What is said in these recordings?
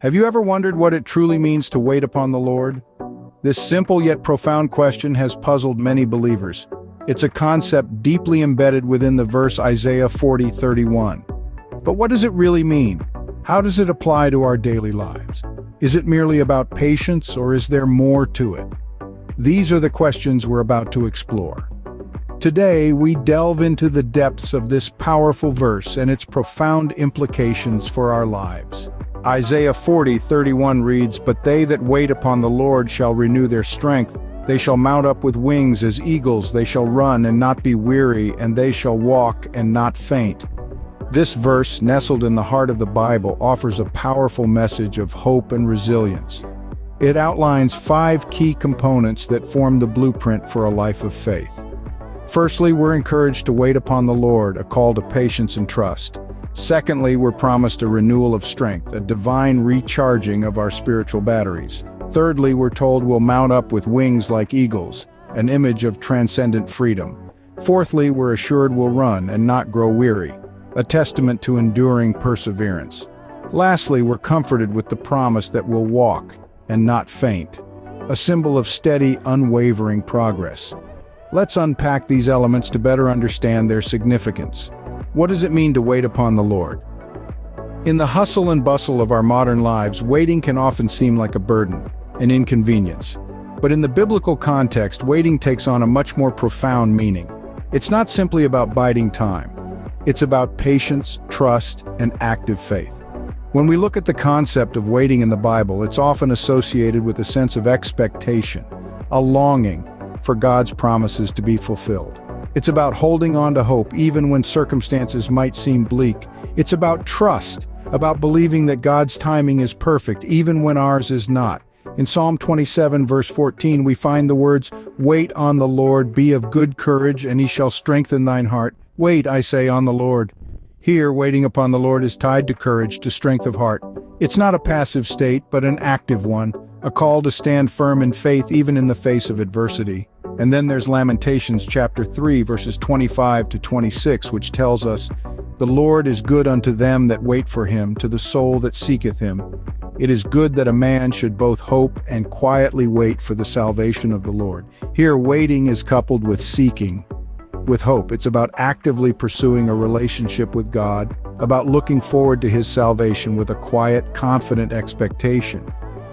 Have you ever wondered what it truly means to wait upon the Lord? This simple yet profound question has puzzled many believers. It's a concept deeply embedded within the verse Isaiah 40:31. But what does it really mean? How does it apply to our daily lives? Is it merely about patience, or is there more to it? These are the questions we're about to explore. Today, we delve into the depths of this powerful verse and its profound implications for our lives. Isaiah 40:31 reads, "But they that wait upon the Lord shall renew their strength. They shall mount up with wings as eagles. They shall run and not be weary, and they shall walk and not faint." This verse, nestled in the heart of the Bible, offers a powerful message of hope and resilience. It outlines 5 key components that form the blueprint for a life of faith. Firstly, we're encouraged to wait upon the Lord, a call to patience and trust. Secondly, we're promised a renewal of strength, a divine recharging of our spiritual batteries. Thirdly, we're told we'll mount up with wings like eagles, an image of transcendent freedom. Fourthly, we're assured we'll run and not grow weary, a testament to enduring perseverance. Lastly, we're comforted with the promise that we'll walk and not faint, a symbol of steady, unwavering progress. Let's unpack these elements to better understand their significance. What does it mean to wait upon the Lord? In the hustle and bustle of our modern lives, waiting can often seem like a burden, an inconvenience. But in the biblical context, waiting takes on a much more profound meaning. It's not simply about biding time. It's about patience, trust, and active faith. When we look at the concept of waiting in the Bible, it's often associated with a sense of expectation, a longing for God's promises to be fulfilled. It's about holding on to hope even when circumstances might seem bleak. It's about trust, about believing that God's timing is perfect even when ours is not. In Psalm 27 verse 14 we find the words, "Wait on the Lord, be of good courage, and he shall strengthen thine heart. Wait, I say, on the Lord." Here, waiting upon the Lord is tied to courage, to strength of heart. It's not a passive state, but an active one, a call to stand firm in faith even in the face of adversity. And then there's Lamentations chapter 3 verses 25 to 26, which tells us, "The Lord is good unto them that wait for him, to the soul that seeketh him. It is good that a man should both hope and quietly wait for the salvation of the Lord." Here, waiting is coupled with seeking, with hope. It's about actively pursuing a relationship with God, about looking forward to his salvation with a quiet, confident expectation.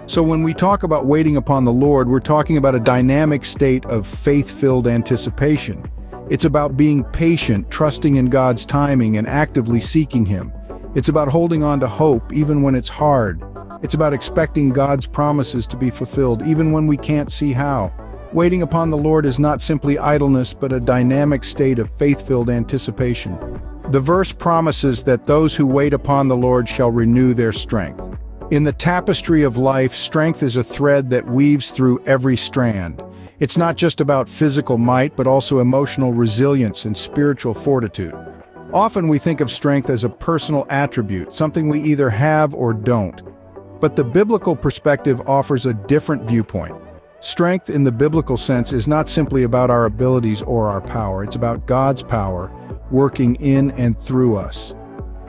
So when we talk about waiting upon the Lord, we're talking about a dynamic state of faith-filled anticipation. It's about being patient, trusting in God's timing, and actively seeking him. It's about holding on to hope even when it's hard. It's about expecting God's promises to be fulfilled even when we can't see how. Waiting upon the Lord is not simply idleness, but a dynamic state of faith-filled anticipation. The verse promises that those who wait upon the Lord shall renew their strength. In the tapestry of life, strength is a thread that weaves through every strand. It's not just about physical might, but also emotional resilience and spiritual fortitude. Often we think of strength as a personal attribute, something we either have or don't. But the biblical perspective offers a different viewpoint. Strength in the biblical sense is not simply about our abilities or our power. It's about God's power working in and through us.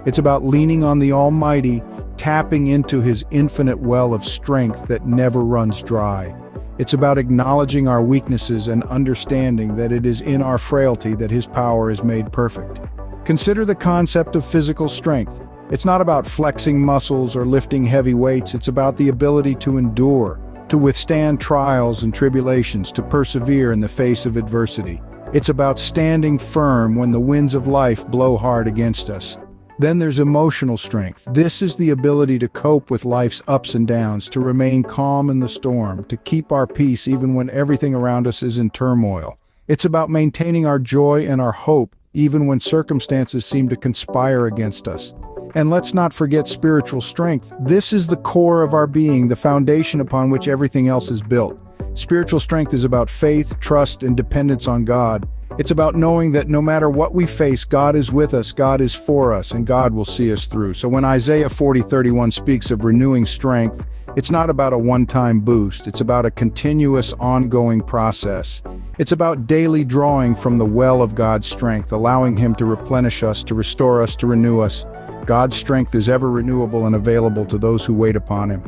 It's about leaning on the Almighty, tapping into his infinite well of strength that never runs dry. It's about acknowledging our weaknesses and understanding that it is in our frailty that his power is made perfect. Consider the concept of physical strength. It's not about flexing muscles or lifting heavy weights. It's about the ability to endure, to withstand trials and tribulations, to persevere in the face of adversity. It's about standing firm when the winds of life blow hard against us. Then there's emotional strength. This is the ability to cope with life's ups and downs, to remain calm in the storm, to keep our peace even when everything around us is in turmoil. It's about maintaining our joy and our hope even when circumstances seem to conspire against us. And let's not forget spiritual strength. This is the core of our being, the foundation upon which everything else is built. Spiritual strength is about faith, trust, and dependence on God. It's about knowing that no matter what we face, God is with us, God is for us, and God will see us through. So when Isaiah 40:31 speaks of renewing strength, it's not about a one-time boost. It's about a continuous, ongoing process. It's about daily drawing from the well of God's strength, allowing him to replenish us, to restore us, to renew us. God's strength is ever renewable and available to those who wait upon him.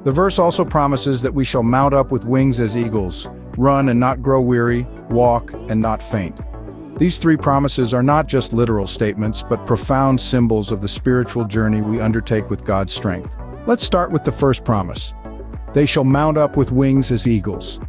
The verse also promises that we shall mount up with wings as eagles, run and not grow weary, walk and not faint. These three promises are not just literal statements, but profound symbols of the spiritual journey we undertake with God's strength. Let's start with the first promise. They shall mount up with wings as eagles.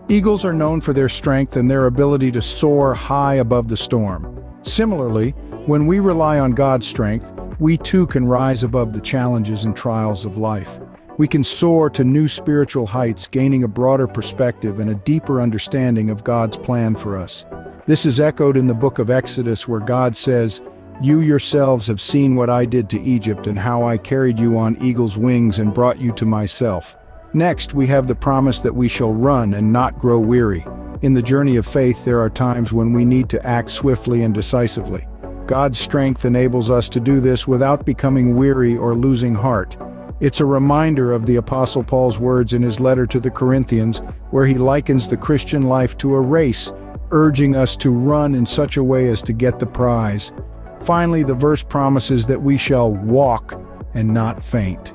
Eagles are known for their strength and their ability to soar high above the storm. Similarly, when we rely on God's strength, we too can rise above the challenges and trials of life. We can soar to new spiritual heights, gaining a broader perspective and a deeper understanding of God's plan for us. This is echoed in the book of Exodus, where God says, "You yourselves have seen what I did to Egypt and how I carried you on eagle's wings and brought you to myself." Next, we have the promise that we shall run and not grow weary. In the journey of faith, there are times when we need to act swiftly and decisively. God's strength enables us to do this without becoming weary or losing heart. It's a reminder of the Apostle Paul's words in his letter to the Corinthians, where he likens the Christian life to a race, urging us to run in such a way as to get the prize. Finally, the verse promises that we shall walk and not faint.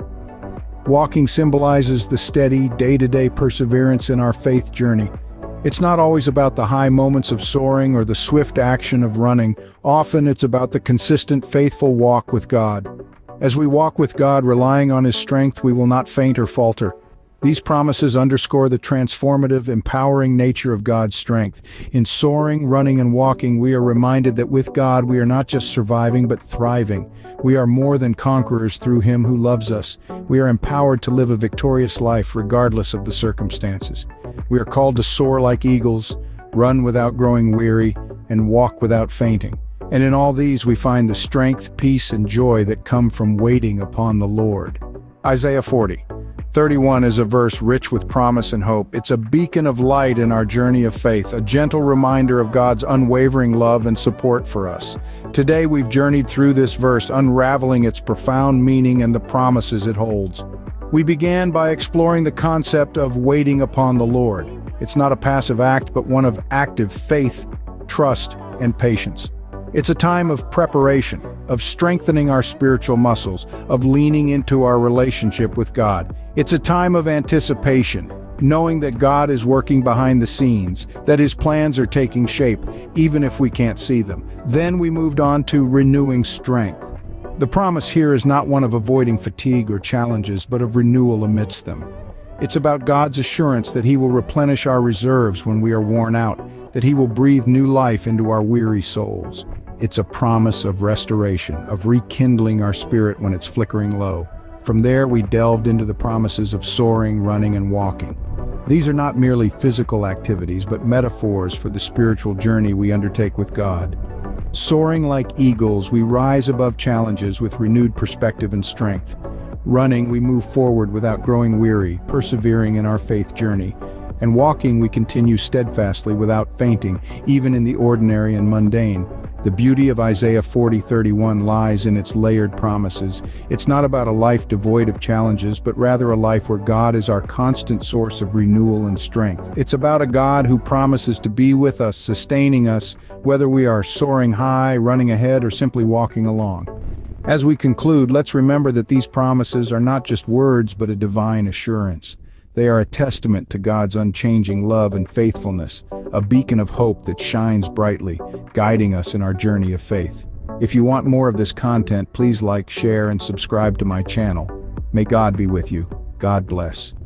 Walking symbolizes the steady, day-to-day perseverance in our faith journey. It's not always about the high moments of soaring or the swift action of running. Often it's about the consistent, faithful walk with God. As we walk with God, relying on his strength, we will not faint or falter. These promises underscore the transformative, empowering nature of God's strength. In soaring, running, and walking, we are reminded that with God we are not just surviving but thriving. We are more than conquerors through him who loves us. We are empowered to live a victorious life regardless of the circumstances. We are called to soar like eagles, run without growing weary, and walk without fainting. And in all these we find the strength, peace, and joy that come from waiting upon the Lord. Isaiah 40:31 is a verse rich with promise and hope. It's a beacon of light in our journey of faith, a gentle reminder of God's unwavering love and support for us. Today we've journeyed through this verse, unraveling its profound meaning and the promises it holds. We began by exploring the concept of waiting upon the Lord. It's not a passive act, but one of active faith, trust, and patience. It's a time of preparation, of strengthening our spiritual muscles, of leaning into our relationship with God. It's a time of anticipation, knowing that God is working behind the scenes, that his plans are taking shape, even if we can't see them. Then we moved on to renewing strength. The promise here is not one of avoiding fatigue or challenges, but of renewal amidst them. It's about God's assurance that he will replenish our reserves when we are worn out, that he will breathe new life into our weary souls. It's a promise of restoration, of rekindling our spirit when it's flickering low. From there, we delved into the promises of soaring, running, and walking. These are not merely physical activities, but metaphors for the spiritual journey we undertake with God. Soaring like eagles, we rise above challenges with renewed perspective and strength. Running, we move forward without growing weary, persevering in our faith journey. And walking, we continue steadfastly without fainting, even in the ordinary and mundane. The beauty of Isaiah 40:31 lies in its layered promises. It's not about a life devoid of challenges, but rather a life where God is our constant source of renewal and strength. It's about a God who promises to be with us, sustaining us, whether we are soaring high, running ahead, or simply walking along. As we conclude, let's remember that these promises are not just words, but a divine assurance. They are a testament to God's unchanging love and faithfulness, a beacon of hope that shines brightly, guiding us in our journey of faith. If you want more of this content, please like, share, and subscribe to my channel. May God be with you. God bless.